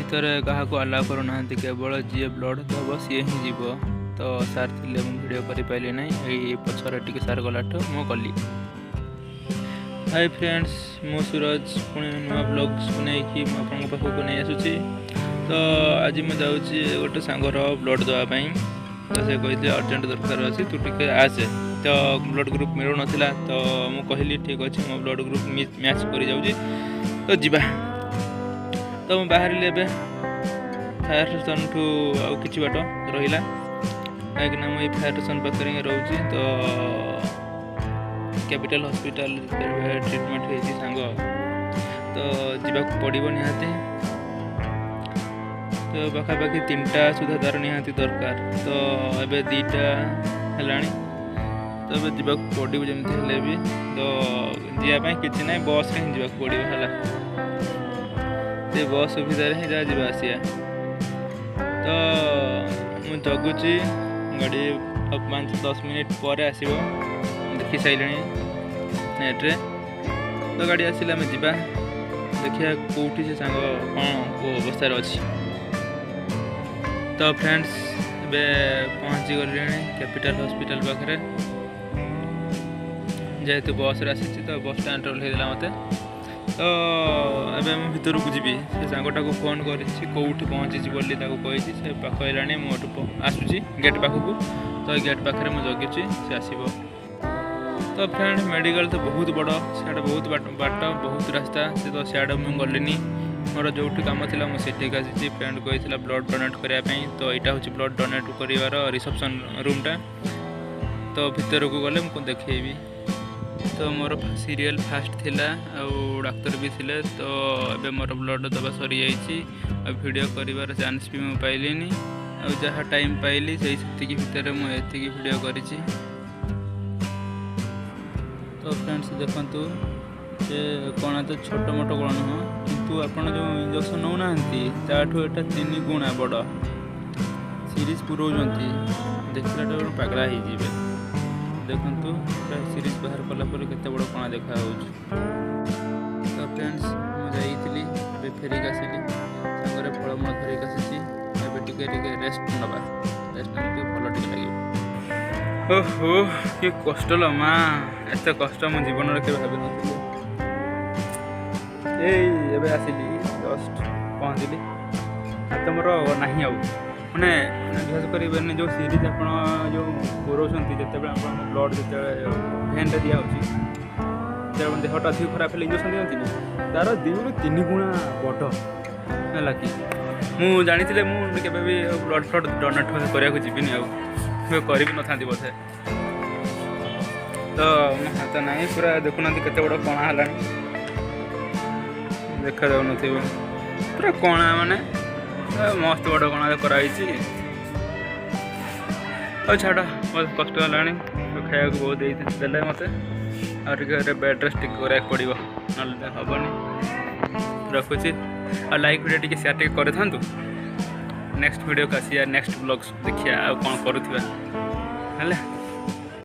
ଭିତରେ କାହାକୁ ଆଲାଉ କରୁନାହାନ୍ତି, କେବଳ ଯିଏ ବ୍ଲଡ଼ ଦେବ ସିଏ ହିଁ ଯିବ। ତ ସାର୍ ଥିଲେ ମୁଁ ଭିଡ଼ିଓ କରିପାରିଲି ନାହିଁ, ଏଇ ପଛରେ ଟିକେ ସାର୍ ଗଲାଠୁ ମୁଁ କଲି। ହାଇ ଫ୍ରେଣ୍ଡସ୍, ମୁଁ ସୁରଜ ପୁଣି ନୂଆ ବ୍ଲଗ୍ସକୁ ନେଇକି ମୁଁ ଆପଣଙ୍କ ପାଖକୁ ନେଇ ଆସୁଛି। ତ ଆଜି ମୁଁ ଯାଉଛି ଗୋଟେ ସାଙ୍ଗର ବ୍ଲଡ଼ ଦେବା ପାଇଁ। ତ ସେ କହିଥିଲେ ଅର୍ଜେଣ୍ଟ ଦରକାର ଅଛି, ତୁ ଟିକେ ଆସେ। ତ ବ୍ଲଡ଼ ଗ୍ରୁପ୍ ମିଳୁନଥିଲା, ତ ମୁଁ କହିଲି ଠିକ୍ ଅଛି, ମୋ ବ୍ଲଡ଼ ଗ୍ରୁପ୍ ମ୍ୟାଚ୍ କରିଯାଉଛି, ତ ଯିବା। ତ ମୁଁ ବାହାରିଲି ଏବେ ଫାୟାର ଷ୍ଟେସନଠୁ ଆଉ କିଛି ବାଟ ରହିଲା, କାହିଁକିନା ମୁଁ ଏଇ ଫାୟାର ଷ୍ଟେସନ ପାଖରେ ହିଁ ରହୁଛି। ତ କ୍ୟାପିଟାଲ ହସ୍ପିଟାଲ ଟ୍ରିଟମେଣ୍ଟ ହେଇଛି ସାଙ୍ଗ, ତ ଯିବାକୁ ପଡ଼ିବ ନିହାତି। ତ ପାଖାପାଖି 3ଟା ସୁଦ୍ଧା ତାର ନିହାତି ଦରକାର। ତ ଏବେ 2ଟା ହେଲାଣି, ତ ଏବେ ଯିବାକୁ ପଡ଼ିବ ଯେମିତି ହେଲେ ବି। ତ ଯିବା ପାଇଁ କିଛି ନାହିଁ, ବସ୍ରେ ହିଁ ଯିବାକୁ ପଡ଼ିବ ହେଲା। ସେ ବସ୍ ସୁବିଧାରେ ହିଁ ଯାହା ଯିବା ଆସିବା। ତ ମୁଁ ଜଗୁଛି, ଗାଡ଼ି 5-10 ମିନିଟ୍ ପରେ ଆସିବ, ଦେଖି ସାରିଲିଣି ନେଟ୍ରେ। ତ ଗାଡ଼ି ଆସିଲେ ଆମେ ଯିବା, ଦେଖିବା କେଉଁଠି ସେ ସାଙ୍ଗ କ'ଣ କେଉଁ ଅବସ୍ଥାରେ ଅଛି। ତ ଫ୍ରେଣ୍ଡସ୍, ଏବେ ପହଞ୍ଚି ଗଲିଣି କ୍ୟାପିଟାଲ ହସ୍ପିଟାଲ ପାଖରେ। ଯେହେତୁ ବସ୍ରେ ଆସିଛି ତ ବସ୍ ଷ୍ଟାଣ୍ଡରେ ଓହ୍ଲାଇଦେଲା ମୋତେ। ତ ଏବେ ମୁଁ ଭିତରକୁ ଯିବି। ସେ ସାଙ୍ଗଟାକୁ ଫୋନ୍ କରିଛି, କେଉଁଠି ପହଞ୍ଚିଛି ବୋଲି ତାକୁ କହିଛି। ସେ ପାଖ ହେଲାଣି, ମୁଁ ଏଠୁ ଆସୁଛି ଗେଟ୍ ପାଖକୁ। ତ ଏ ଗେଟ୍ ପାଖରେ ମୁଁ ଜଗିଛି, ସେ ଆସିବ। ତ ଫ୍ରେଣ୍ଡ, ମେଡ଼ିକାଲ ତ ବହୁତ ବଡ଼, ସିଆଡ଼େ ବହୁତ ବାଟ ବହୁତ ରାସ୍ତା। ସେ ତ ସିଆଡ଼େ ମୁଁ ଗଲିନି, ମୋର ଯେଉଁଠି କାମ ଥିଲା ମୁଁ ସେଠିକି ଆସିଛି। ଫ୍ରେଣ୍ଡ କହିଥିଲା ବ୍ଲଡ଼ ଡୋନେଟ୍ କରିବା ପାଇଁ, ତ ଏଇଟା ହେଉଛି ବ୍ଲଡ଼ ଡୋନେଟ୍ କରିବାର ରିସେପସନ୍ ରୁମ୍ଟା। ତ ଭିତରକୁ ଗଲେ ମୁଁ ଦେଖେଇବି। ତ ମୋର ସିରିଏଲ୍ ଫାଷ୍ଟ ଥିଲା, ଆଉ ଡାକ୍ତର ବି ଥିଲେ। ତ ଏବେ ମୋର ବ୍ଲଡ଼ ଦେବା ସରିଯାଇଛି, ଆଉ ଭିଡ଼ିଓ କରିବାର ଚାନ୍ସ ବି ମୁଁ ପାଇଲିନି। ଆଉ ଯାହା ଟାଇମ୍ ପାଇଲି ସେତିକି ଭିତରେ ମୁଁ ଏତିକି ଭିଡ଼ିଓ କରିଛି। ତ ଫ୍ରେଣ୍ଡସ୍ ଦେଖନ୍ତୁ, ସେ କଣା ତ ଛୋଟ ମୋଟ କଣ ନୁହଁ, କିନ୍ତୁ ଆପଣ ଯେଉଁ ଇଞ୍ଜେକ୍ସନ୍ ନେଉନାହାନ୍ତି ତାଠୁ ଏଇଟା 3 ଗୁଣା ବଡ଼ ସିରିଜ୍ ପୁରଉଛନ୍ତି। ଦେଖିଲାଟା ପାଗଳା ହେଇଯିବେ। ଦେଖନ୍ତୁ ପୁରା ସିରିଜ୍ ବାହାର କଲା ପରେ କେତେ ବଡ଼ କଣା ଦେଖାହେଉଛି। ତ ଫ୍ରେଣ୍ଡସ୍, ମୁଁ ଯାଇଥିଲି, ଏବେ ଫେରିକି ଆସିଲି, ସାଙ୍ଗରେ ଫଳମୂଳ ଧରିକି ଆସିଛି। ଏବେ ଟିକେ ରେଷ୍ଟ ନେବା, ରେଷ୍ଟ ନେଲେ ଟିକେ ଭଲ ଟିକେ ଲାଗିବ। ଓହୋ, କି କଷ୍ଟ ଲୋ ମା, ଏତେ କଷ୍ଟ ମୁଁ ଜୀବନରେ କେବେ ଭାବିନଥିଲି। ଏଇ ଏବେ ଆସିଲି, ଜଷ୍ଟ ପହଞ୍ଚିଲି। ତ ମୋର ନାହିଁ ଆଉ, ମାନେ ବିଶ୍ୱାସ କରିବେନି, ଯେଉଁ ସିରିଜ୍ ଆପଣ ଯେଉଁ ପୁରଉଛନ୍ତି, ଯେତେବେଳେ ଆପଣ ବ୍ଲଡ଼ ଯେତେବେଳେ ଭେନ୍ରେ ଦିଆହେଉଛି, ଯେତେବେଳେ ଦେହଟା ଅଧିକ ଖରାପ ହେଲେ ଇଞ୍ଜେକ୍ସନ୍ ଦିଅନ୍ତିନି, ତା'ର 2-3 ଗୁଣା ବଡ଼ ହେଲା କି। ମୁଁ ଜାଣିଥିଲେ ମୁଁ କେବେ ବି ବ୍ଲଡ଼ ଡୋନେଟ୍ କରିବାକୁ ଯିବିନି, ଆଉ କରିବି ନଥାନ୍ତି ବୋଧେ। ତ ମୋ ହାତ ନାହିଁ, ପୁରା ଦେଖୁନାହାନ୍ତି କେତେ ବଡ଼ କଣା ହେଲାଣି, ଦେଖାଯାଉନଥିବ। ପୁରା କଣା ମାନେ ମସ୍ତ ବଡ଼ କଣା କରାହେଇଛି। ଆଉ ଛାଡ଼, ବହୁତ କଷ୍ଟ ହେଲାଣି। ଖାଇବାକୁ ବହୁତ ଦେଲେ ମୋତେ, ଆଉ ଟିକେ ବେଡ୍ ରେଷ୍ଟ ଟିକେ କରିବାକୁ ପଡ଼ିବ, ନହେଲେ ହେବନି। ରଖୁଛି, ଆଉ ଲାଇକ୍ ଭିଡ଼ିଓ ଟିକେ ସେୟାର ଟିକେ କରିଥାନ୍ତୁ। ନେକ୍ସଟ ଭିଡ଼ିଓକୁ ଆସିବା, ନେକ୍ସଟ ବ୍ଲଗ୍ସ ଦେଖିବା ଆଉ କ'ଣ କରୁଥିବା ହେଲା।